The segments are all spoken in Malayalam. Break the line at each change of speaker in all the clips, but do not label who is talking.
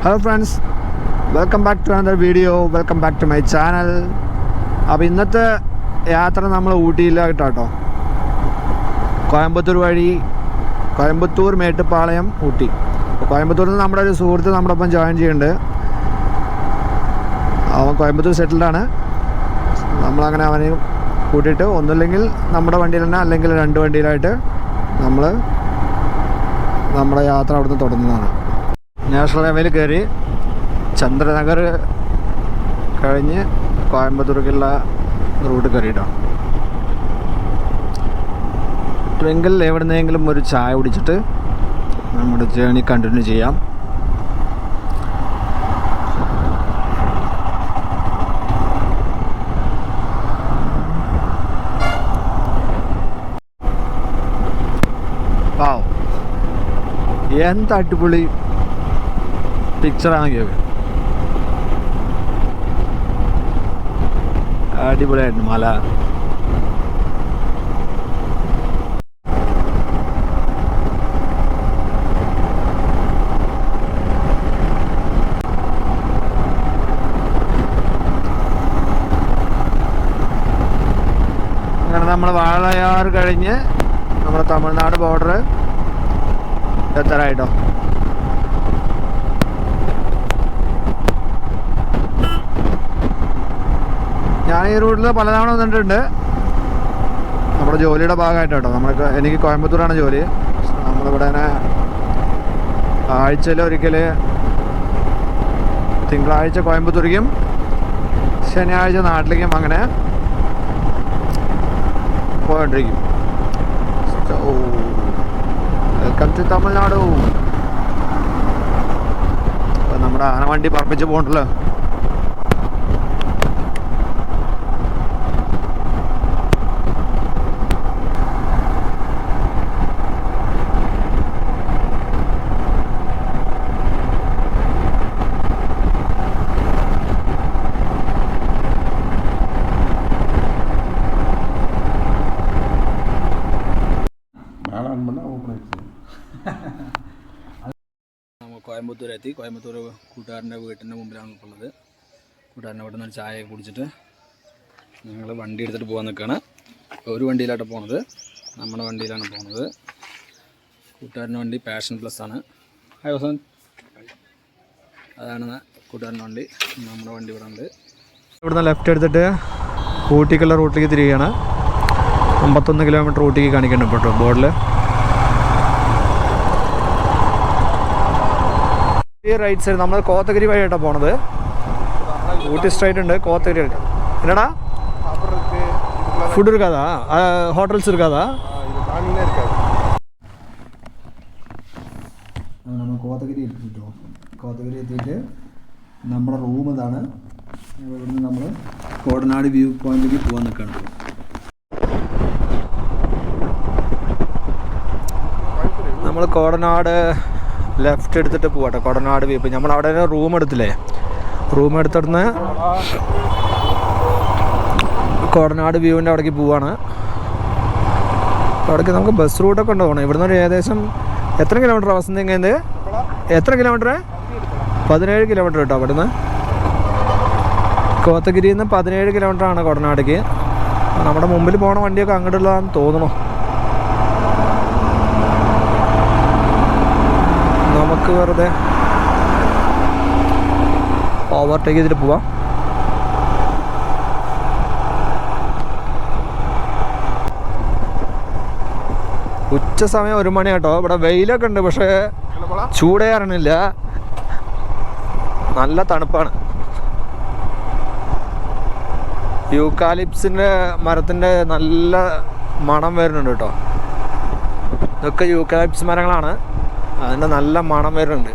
Hello friends, welcome back to another video, welcome back to my channel. അപ്പോൾ ഇന്നത്തെ യാത്ര നമ്മൾ ഊട്ടിയിലായിട്ടാട്ടോ. കോയമ്പത്തൂർ വഴി കോയമ്പത്തൂർ മേട്ടുപ്പാളയം ഊട്ടി. അപ്പോൾ കോയമ്പത്തൂരിൽ നിന്ന് നമ്മുടെ ഒരു സുഹൃത്ത് നമ്മുടെ ഒപ്പം ജോയിൻ ചെയ്യുന്നുണ്ട്. അവൻ കോയമ്പത്തൂർ സെറ്റിൽഡാണ്. നമ്മളങ്ങനെ അവനെ കൂട്ടിയിട്ട് ഒന്നുമില്ലെങ്കിൽ നമ്മുടെ വണ്ടിയിൽ തന്നെ അല്ലെങ്കിൽ രണ്ട് വണ്ടിയിലായിട്ട് നമ്മൾ നമ്മുടെ യാത്ര അവിടുന്ന് തുടങ്ങുന്നതാണ്. നാഷണൽ ഹൈവേയിൽ കയറി ചന്ദ്രനഗർ കഴിഞ്ഞ് കോയമ്പത്തൂർക്കുള്ള റൂട്ട് കയറിയിട്ടോ. ട്വിങ്കിൾ എവിടുന്നെങ്കിലും ഒരു ചായ കുടിച്ചിട്ട് നമ്മുടെ ജേണി കണ്ടിന്യൂ ചെയ്യാം. എന്താ അടിപൊളി പിക്ചറാണ് കേക്ക്. അടിപൊളിയായിരുന്നു മല. അങ്ങനെ നമ്മൾ വാളയാർ കഴിഞ്ഞ് നമ്മുടെ തമിഴ്നാട് ബോർഡർ എത്താറായിട്ടോ. ഞാൻ ഈ റൂട്ടിൽ പലതവണ വന്നിട്ടുണ്ട്. നമ്മുടെ ജോലിയുടെ ഭാഗമായിട്ടോ. എനിക്ക് കോയമ്പത്തൂരാണ് ജോലി. നമ്മളിവിടെ തന്നെ ആഴ്ചയിൽ ഒരിക്കൽ തിങ്കളാഴ്ച കോയമ്പത്തൂരിക്കും ശനിയാഴ്ച നാട്ടിലേക്കും അങ്ങനെ പോയിട്ടിരിക്കും. Welcome to Tamil Nadu. നമ്മുടെ ആന വണ്ടി പറപ്പിച്ച് പോകണ്ടല്ലോ. കോയമ്പത്തൂരെത്തി. കോയമ്പത്തൂർ കൂട്ടുകാരൻ്റെ വീട്ടിൻ്റെ മുമ്പിലാണ് ഉള്ളത്. കൂട്ടുകാരൻ്റെ വീട്ടിൽ നിന്ന് ചായ കുടിച്ചിട്ട് ഞങ്ങൾ വണ്ടി എടുത്തിട്ട് പോകാൻ നിൽക്കുകയാണ്. ഒരു വണ്ടിയിലായിട്ട് പോണത്, നമ്മുടെ വണ്ടിയിലാണ് പോകുന്നത്. കൂട്ടുകാരൻ്റെ വണ്ടി പാഷൻ പ്ലസ് ആണ്. ഹായ് ഹസൻ, അതാണ് കൂട്ടുകാരൻ്റെ വണ്ടി. നമ്മുടെ വണ്ടി ഇവിടെ ഉണ്ട്. ഇവിടുന്ന് ലെഫ്റ്റ് എടുത്തിട്ട് ഊട്ടിക്കുള്ള റൂട്ടിലേക്ക് തിരികെയാണ്. 51 കിലോമീറ്റർ ഊട്ടിക്ക് കാണിക്കുന്നുണ്ട് ഇപ്പോൾ ബോർഡിൽ. ഈ റൈറ്റ് സൈഡ് നമ്മൾ കോത്തഗിരി വഴിയായിട്ടാണ് പോണത്. ഊട്ടി സ്ട്രൈറ്റ് ഉണ്ട്, കോത്തഗിരി. என்னடா ஃபுட் இருக்காதா? ஹோட்டல்ஸ் இருக்காதா? നമ്മൾ കോത്തഗിരി എത്തിട്ടോ. കോത്തഗിരി എത്തിയിട്ട് നമ്മുടെ റൂം ഇതാണ്. ഇവിടുന്ന് നമ്മൾ കോടനാട് വ്യൂ പോയിന്റിലേക്ക് പോകാൻ നിൽക്കുകയാണ്. നമ്മൾ കോടനാട് ലെഫ്റ്റ് എടുത്തിട്ട് പോകട്ടെ. കോടനാട് വ്യൂ. ഇപ്പം നമ്മൾ അവിടെ റൂം എടുത്തില്ലേ, റൂം എടുത്തിടുന്ന് കോടനാട് വ്യൂവിൻ്റെ അവിടേക്ക് പോവാണ്. അവിടേക്ക് നമുക്ക് ബസ് റൂട്ടൊക്കെ ഉണ്ടാവണം. ഇവിടുന്ന് ഒരു ഏകദേശം എത്ര കിലോമീറ്റർ വസന്തിങ്ങത്? എത്ര കിലോമീറ്റർ? 17 കിലോമീറ്റർ കേട്ടോ. അവിടുന്ന് കോത്തഗിരിയിൽ നിന്ന് 17 കിലോമീറ്ററാണ് കോടനാടേക്ക്. നമ്മുടെ മുമ്പിൽ പോണ വണ്ടിയൊക്കെ അങ്ങോട്ടുള്ളതാണെന്ന് തോന്നണു. നമുക്ക് വെറുതെ ഓവർടേക്ക് ചെയ്തിട്ട് പോവാം. ഉച്ച സമയം 1 മണി കേട്ടോ. ഇവിടെ വെയിലൊക്കെ ഉണ്ട്, പക്ഷേ ചൂടേറിണില്ല. നല്ല തണുപ്പാണ്. യൂക്കാലിപ്സിൻ്റെ മരത്തിൻ്റെ നല്ല മണം വരുന്നുണ്ട് കേട്ടോ. ഇതൊക്കെ യൂക്കാലിപ്സ് മരങ്ങളാണ്. അതിൻ്റെ നല്ല മണം വരുന്നുണ്ട്.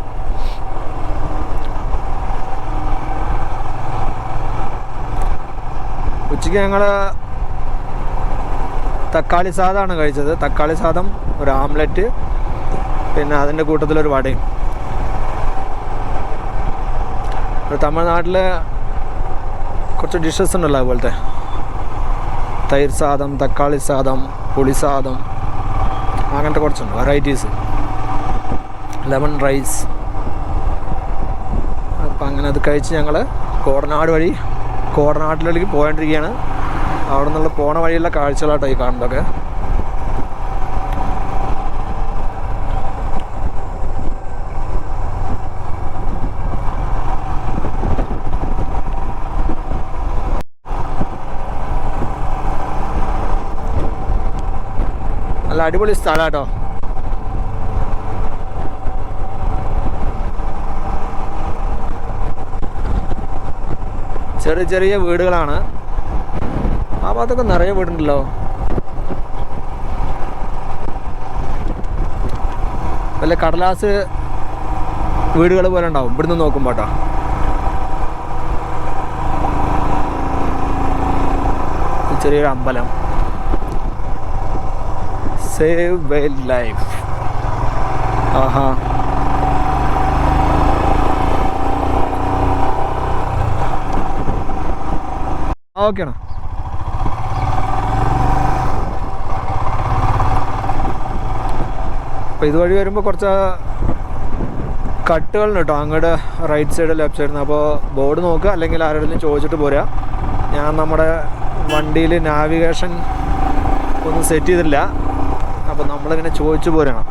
ഉച്ചയ്ക്ക് ഞങ്ങൾ തക്കാളി സാദമാണ് കഴിച്ചത്. തക്കാളി സാദം, ഒരു ആംലെറ്റ്, പിന്നെ അതിൻ്റെ കൂട്ടത്തിലൊരു വടയും. തമിഴ്നാട്ടിൽ കുറച്ച് ഡിഷസ് ഉണ്ടല്ലോ അതുപോലത്തെ. തൈര് സാദം, തക്കാളി സാദം, പുളി സാദം, അങ്ങനത്തെ കുറച്ചുണ്ട് വെറൈറ്റീസ്. ലെമൺ റൈസ്, അങ്ങനെ അത് കഴിച്ച് ഞങ്ങൾ കോടനാട് വഴി കോടനാട്ടിലേക്ക് പോയിക്കൊണ്ടിരിക്കുകയാണ്. അവിടെ നിന്നുള്ള പോണ വഴിയുള്ള കാഴ്ചകളാട്ടോ ഈ കാണുന്നതൊക്കെ. നല്ല അടിപൊളി സ്ഥലമാട്ടോ. ചെറിയ ചെറിയ വീടുകളാണ്. ആ ഭാഗത്തൊക്കെ നിറയെ വീടുണ്ടല്ലോ. വല്ല കടലാസ് വീടുകൾ പോലെ ഉണ്ടാവും ഇവിടുന്ന് നോക്കുമ്പോൾ കേട്ടോ. ചെറിയൊരു അമ്പലം. Save wild life. ആഹാ, ഓക്കെയാണോ? അപ്പോൾ ഇതുവഴി വരുമ്പോൾ കുറച്ച് കട്ടുകളുണ്ട് കേട്ടോ, അങ്ങോട്ട് റൈറ്റ് സൈഡ് ലെഫ്റ്റ് സൈഡിൽ നിന്ന്. അപ്പോൾ ബോർഡ് നോക്കുക, അല്ലെങ്കിൽ ആരോടെങ്കിലും ചോദിച്ചിട്ട് പോരുക. ഞാൻ നമ്മുടെ വണ്ടിയിൽ നാവിഗേഷൻ ഒന്നും സെറ്റ് ചെയ്തിട്ടില്ല, അപ്പോൾ നമ്മളിങ്ങനെ ചോദിച്ചു പോരണം.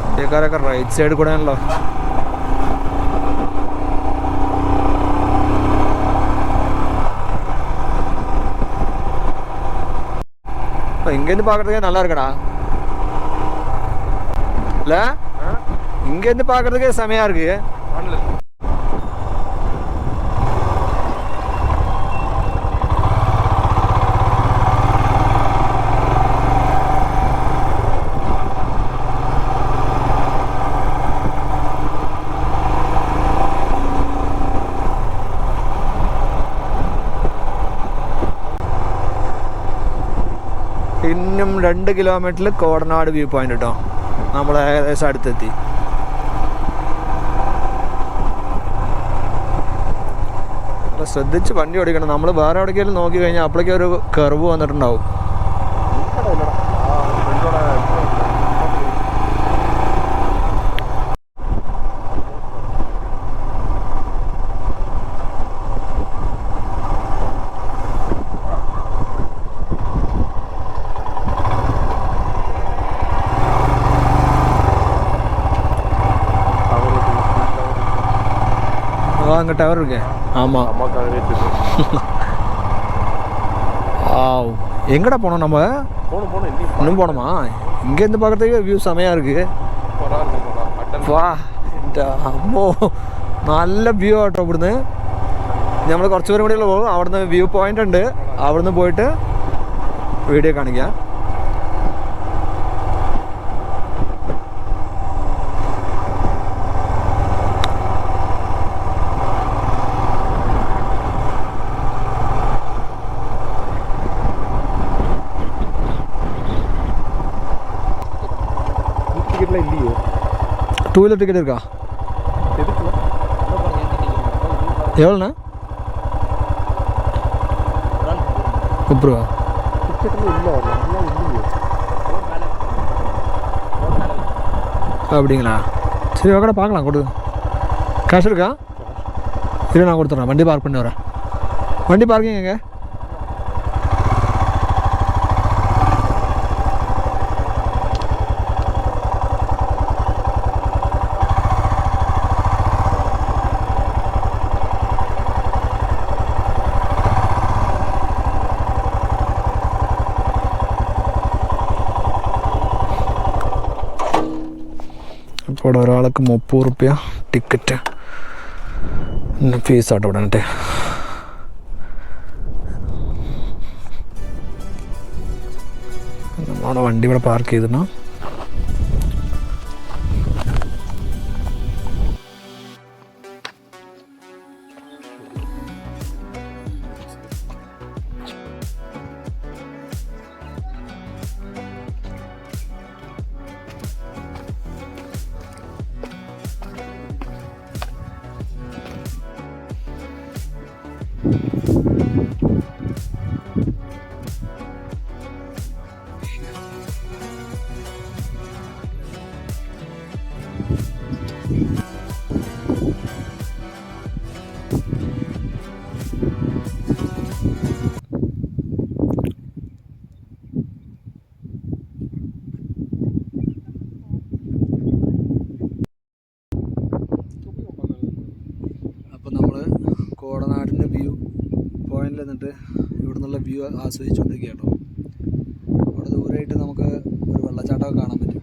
ഇന്ത്യക്കാരൊക്കെ റൈറ്റ് സൈഡ് കൂടെ ആണല്ലോ. இங்கேருந்து பார்க்குறதுக்கே நல்லா இருக்குடா இல்லை? இங்கேருந்து பார்க்குறதுக்கே செமையாக இருக்கு. ഇന്നും 2 കിലോമീറ്ററിൽ കോടനാട് വ്യൂ പോയിന്റ് കേട്ടോ. നമ്മൾ ഏകദേശം അടുത്തെത്തി. ശ്രദ്ധിച്ച് വണ്ടി ഓടിക്കണം. നമ്മൾ വേറെ എവിടേക്കെങ്കിലും നോക്കി കഴിഞ്ഞാൽ അപ്പോഴേക്കും ഒരു കർവ് വന്നിട്ടുണ്ടാവും. அங்கே டவர் இருக்கு. ஆமாம். எங்கடா போனோம் நம்ம? இன்னும் போனோமா? இங்கேருந்து பார்க்குறதுக்கு വ്യൂ செமையாக இருக்குது. വാ അമ്മോ, നല്ല വ്യൂ ആട്ടോ ഇവിടുന്ന്. നമ്മൾ കുറച്ച് പേരും കൂടി പോകും. അവിടുന്ന് വ്യൂ പോയിന്റ് ഉണ്ട്, അവിടുന്ന് പോയിട്ട് വീഡിയോ കാണിക്കാം. டூ வீலர் டிக்கெட் இருக்கா? எவ்வளோண்ணா? 30 ரூபா. அப்படிங்களா? சரி வாக்கடா பார்க்கலாம். கொடு. காசு இருக்கா? சரி நான் கொடுத்துட்றேன். வண்டி பார்க் பண்ணி வரேன். வண்டி பார்க்கிங் எங்க? ഇപ്പോൾ ഒരാൾക്ക് 30 റുപ്യ ടിക്കറ്റ് ഫീസാട്ടോ ഇവിടെ. എന്നിട്ട് നമ്മളവിടെ വണ്ടി ഇവിടെ പാർക്ക് ചെയ്തിടണം. കോടനാടിൻ്റെ വ്യൂ പോയിന്റിൽ നിന്നിട്ട് ഇവിടെ നിന്നുള്ള വ്യൂ ആസ്വദിച്ചുകൊണ്ടിരിക്കുക കേട്ടോ. അവിടെ ദൂരമായിട്ട് നമുക്ക് ഒരു വെള്ളച്ചാട്ടമൊക്കെ കാണാൻ പറ്റും.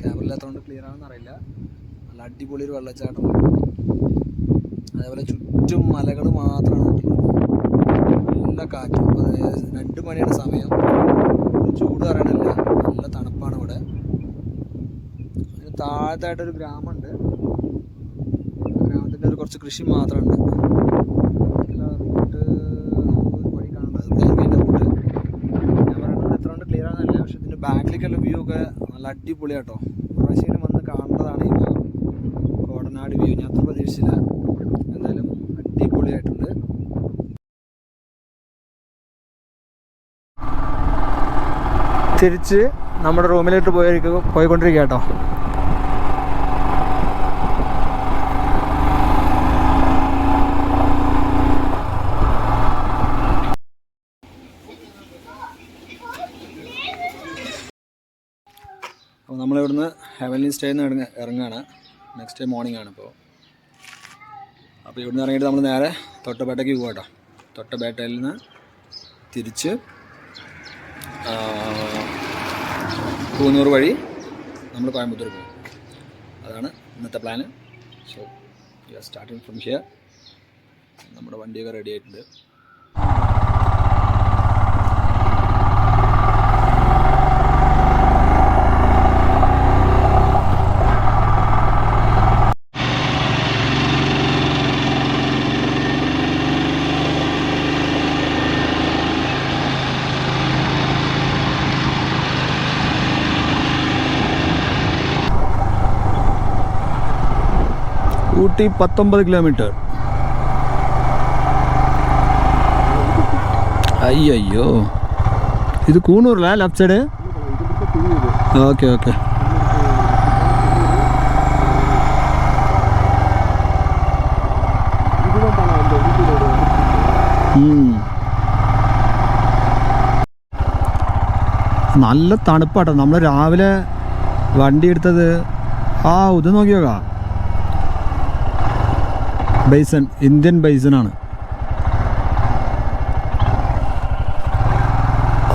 ക്യാമറ ഇല്ലാത്തതുകൊണ്ട് ക്ലിയർ ആണെന്ന് അറിയില്ല. നല്ല അടിപൊളി ഒരു വെള്ളച്ചാട്ടം. അതേപോലെ ചുറ്റും മലകൾ മാത്രമാണ്. നല്ല കാറ്റും. 2 മണിയുടെ സമയം. ചൂട് അറിയണില്ല. നല്ല തണുപ്പാണ് ഇവിടെ. അതിന് താഴത്തായിട്ടൊരു ഗ്രാമമുണ്ട്. ഗ്രാമത്തിൻ്റെ കുറച്ച് കൃഷി മാത്രമുണ്ട്. റൂട്ട് വഴി കാണേണ്ടത് റൂട്ട് ഞാൻ പറയുന്നത് എത്ര കൊണ്ട് ക്ലിയർ ആണെന്നല്ല. പക്ഷെ ഇതിൻ്റെ ബാക്കിലേക്കുള്ള വ്യൂ ഒക്കെ നല്ല അടിപൊളിയാട്ടോ. പ്രാവശ്യം വന്ന് കാണേണ്ടതാണ് ഈ ഭാഗം. കോടനാട് വ്യൂ ഞാൻ അത്ര പ്രതീക്ഷിച്ചില്ല. എന്തായാലും അടിപൊളിയായിട്ടുണ്ട്. തിരിച്ച് നമ്മുടെ റൂമിലോട്ട് പോയിക്കൊണ്ടിരിക്കുക കേട്ടോ. അപ്പോൾ നമ്മളിവിടുന്ന് ഹെവൻലി സ്റ്റേയിൽ നിന്ന് ഇറങ്ങുകയാണ്. നെക്സ്റ്റ് ഡേ മോർണിംഗ് ആണ് ഇപ്പോൾ. അപ്പോൾ ഇവിടുന്ന് ഇറങ്ങിയിട്ട് നമ്മൾ നേരെ തൊട്ടപേട്ടയ്ക്ക് പോകും കേട്ടോ. തൊട്ടപേട്ടയിൽ നിന്ന് തിരിച്ച് കൂന്നൂർ വഴി നമ്മൾ കോയമ്പത്തൂർ പോകും. അതാണ് ഇന്നത്തെ plan. So we R starting from here. നമ്മുടെ വണ്ടിയൊക്കെ റെഡി ആയിട്ടുണ്ട്. ഊട്ടി 19 കിലോമീറ്റർ. അയ്യോ, ഇത് കൂണൂറിലാ ലെഫ്റ്റ് സൈഡ്? Okay okay. നല്ല തണുപ്പാട്ടോ. നമ്മൾ രാവിലെ വണ്ടി എടുത്തത് ഇത് നോക്കിയോക്കാ. Bison, Indian ബൈസനാണ്.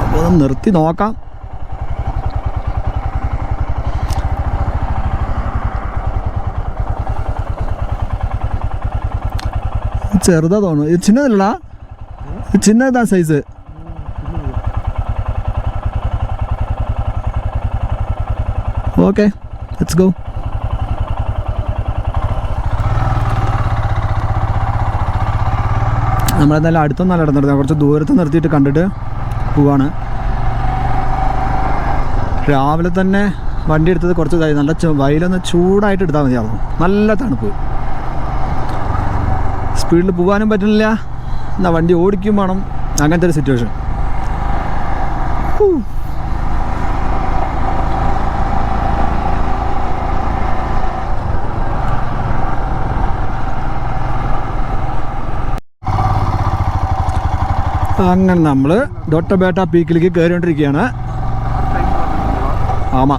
അപ്പോൾ നിർത്തി നോക്കാം. ചെറുതാ തോന്നുന്നു. ഇത് ചിന്നതല്ലടാ, ഇത് ചിന്നതാ സൈസ്. Okay, let's go. നമ്മളെന്തായാലും അടുത്തൊന്നല്ല നിർത്തുന്നത്, കുറച്ച് ദൂരത്ത് നിർത്തിയിട്ട് കണ്ടിട്ട് പോവാണ്. രാവിലെ തന്നെ വണ്ടി എടുത്തത് കുറച്ച് ഇതായി. നല്ല വയലൊന്ന് ചൂടായിട്ട് എടുത്താൽ മതിയായിരുന്നു. നല്ല തണുപ്പ്. സ്പീഡിൽ പോകാനും പറ്റുന്നില്ല, എന്നാൽ വണ്ടി ഓടിക്കും വേണം. അങ്ങനത്തെ ഒരു സിറ്റുവേഷൻ. അങ്ങനെ നമ്മൾ ദൊട്ടബേട്ട പീക്കിലേക്ക് കയറിക്കൊണ്ടിരിക്കുകയാണ്. ആമാ,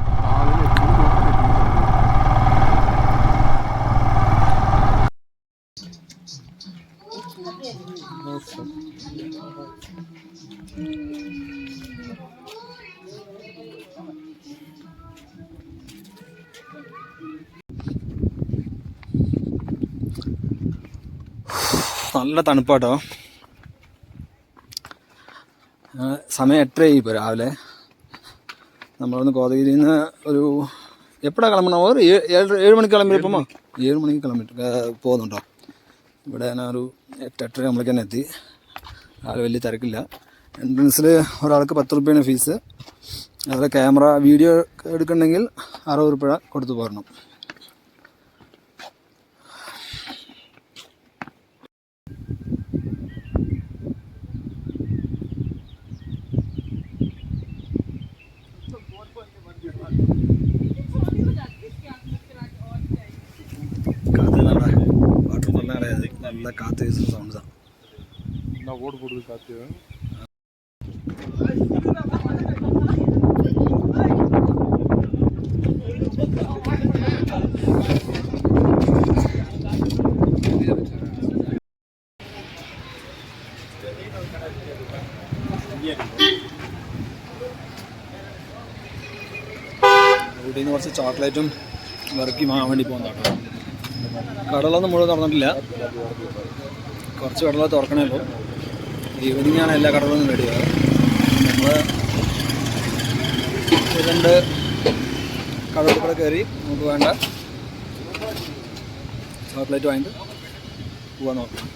നല്ല തണുപ്പാട്ടോ. സമയം 8:30 ഇപ്പോൾ രാവിലെ. നമ്മളൊന്ന് കോതഗിരിയിൽ നിന്ന് ഒരു എപ്പോഴാണ് കിളമ്പണം? 7 മണിക്ക് കിളമ്പിയപ്പോൾ 7 മണിക്ക് പോകുന്നുണ്ടോ. ഇവിടെ ഞാനൊരു 8-8:30 നമ്മളേക്ക് തന്നെ എത്തി. രാവിലെ വലിയ തിരക്കില്ല. എൻട്രൻസിൽ ഒരാൾക്ക് 10 രൂപയാണ് ഫീസ്. അതുപോലെ ക്യാമറ വീഡിയോ എടുക്കണമെങ്കിൽ 60 രൂപ കൊടുത്തു പോരണം. നല്ല കാറ്റ് വീശുന്ന സൗണ്ട്സാണ്.
ഓട് പോടുത് കാറ്റ്.
ഊട്ടിയിൽ നിന്ന് കുറച്ച് ചോക്ലേറ്റും വെറുക്കി വാങ്ങാൻ വേണ്ടി പോകുന്നതാണ്. കടകളൊന്നും മുഴുവൻ തുറന്നിട്ടില്ല, കുറച്ച് കടകൾ തുറക്കണമല്ലോ. ഈവനിങ് ആണ് എല്ലാ കടകളൊന്നും റെഡിയാ. നമ്മൾ രണ്ട് കടകളിൽ കൂടെ കയറി നമുക്ക് വേണ്ട ചോക്ലേറ്റ് വാങ്ങിയിട്ട് പോകാൻ നോക്കാം.